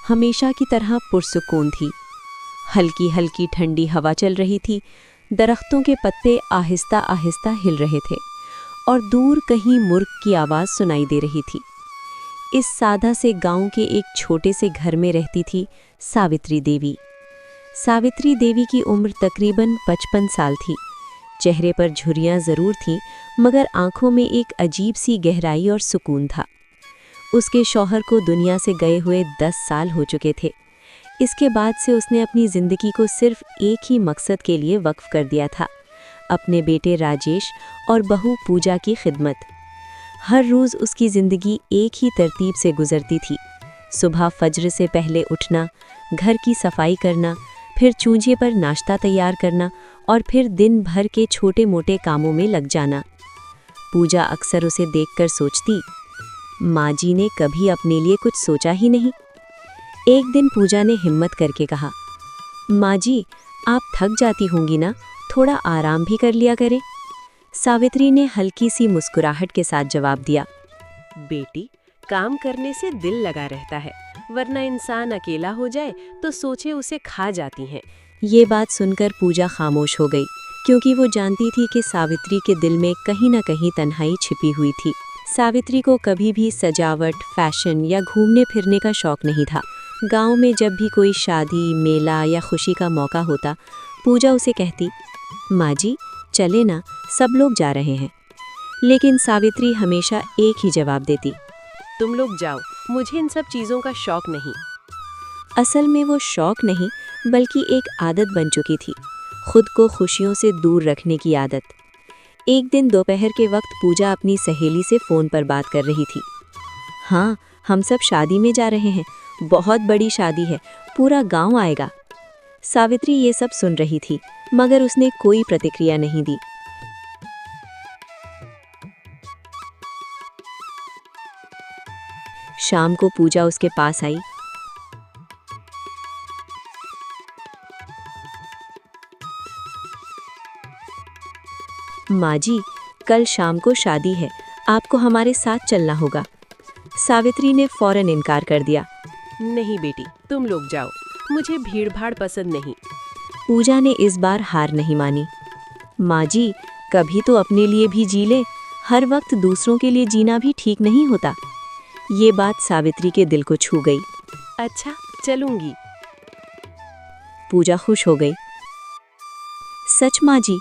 हमेशा की तरह पुरसुकून थी। हल्की हल्की ठंडी हवा चल रही थी, दरख्तों के पत्ते आहिस्ता आहिस्ता हिल रहे थे और दूर कहीं मुर्ग की आवाज़ सुनाई दे रही थी। इस सादा से गांव के एक छोटे से घर में रहती थी सावित्री देवी। सावित्री देवी की उम्र तकरीबन 55 साल थी। चेहरे पर झुर्रियाँ ज़रूर थीं, मगर आंखों में एक अजीब सी गहराई और सुकून था। उसके शौहर को दुनिया से गए हुए 10 साल हो चुके थे। इसके बाद से उसने अपनी ज़िंदगी को सिर्फ एक ही मकसद के लिए वक्फ कर दिया था, अपने बेटे राजेश और बहू पूजा की खिदमत। हर रोज़ उसकी ज़िंदगी एक ही तरतीब से गुजरती थी। सुबह फज्र से पहले उठना, घर की सफाई करना, फिर चूल्हे पर नाश्ता तैयार करना और फिर दिन भर के छोटे मोटे कामों में लग जाना। पूजा अक्सर उसे देखकर सोचती, माँ जी ने कभी अपने लिए कुछ सोचा ही नहीं। एक दिन पूजा ने हिम्मत करके कहा, माँ जी, आप थक जाती होंगी ना, थोड़ा आराम भी कर लिया करें। सावित्री ने हल्की सी मुस्कुराहट के साथ जवाब दिया, बेटी, काम करने से दिल लगा रहता है, वरना इंसान अकेला हो जाए तो सोचे उसे खा जाती हैं। ये बात सुनकर पूजा खामोश हो गई, क्योंकि वो जानती थी कि सावित्री के दिल में कहीं न कहीं तन्हाई छिपी हुई थी। सावित्री को कभी भी सजावट, फैशन या घूमने फिरने का शौक नहीं था। गांव में जब भी कोई शादी, मेला या खुशी का मौका होता, पूजा उसे कहती, माँ जी चले ना, सब लोग जा रहे हैं। लेकिन सावित्री हमेशा एक ही जवाब देती, तुम लोग जाओ, मुझे इन सब चीज़ों का शौक नहीं। असल में वो शौक नहीं, बल्कि एक आदत बन चुकी थी, खुद को खुशियों से दूर रखने की आदत। एक दिन दोपहर के वक्त पूजा अपनी सहेली से फ़ोन पर बात कर रही थी। हाँ, हम सब शादी में जा रहे हैं, बहुत बड़ी शादी है, पूरा गांव आएगा। सावित्री ये सब सुन रही थी, मगर उसने कोई प्रतिक्रिया नहीं दी। शाम को पूजा उसके पास आई। माँ जी, कल शाम को शादी है, आपको हमारे साथ चलना होगा। सावित्री ने फौरन इनकार कर दिया। नहीं बेटी, तुम लोग जाओ, मुझे भीड़ भाड़ पसंद नहीं। पूजा ने इस बार हार नहीं मानी। माँ जी, कभी तो अपने लिए भी जी ले, हर वक्त दूसरों के लिए जीना भी ठीक नहीं होता। ये बात सावित्री के दिल को छू गई। अच्छा, चलूंगी। पूजा खुश हो गई। सच माँ जी,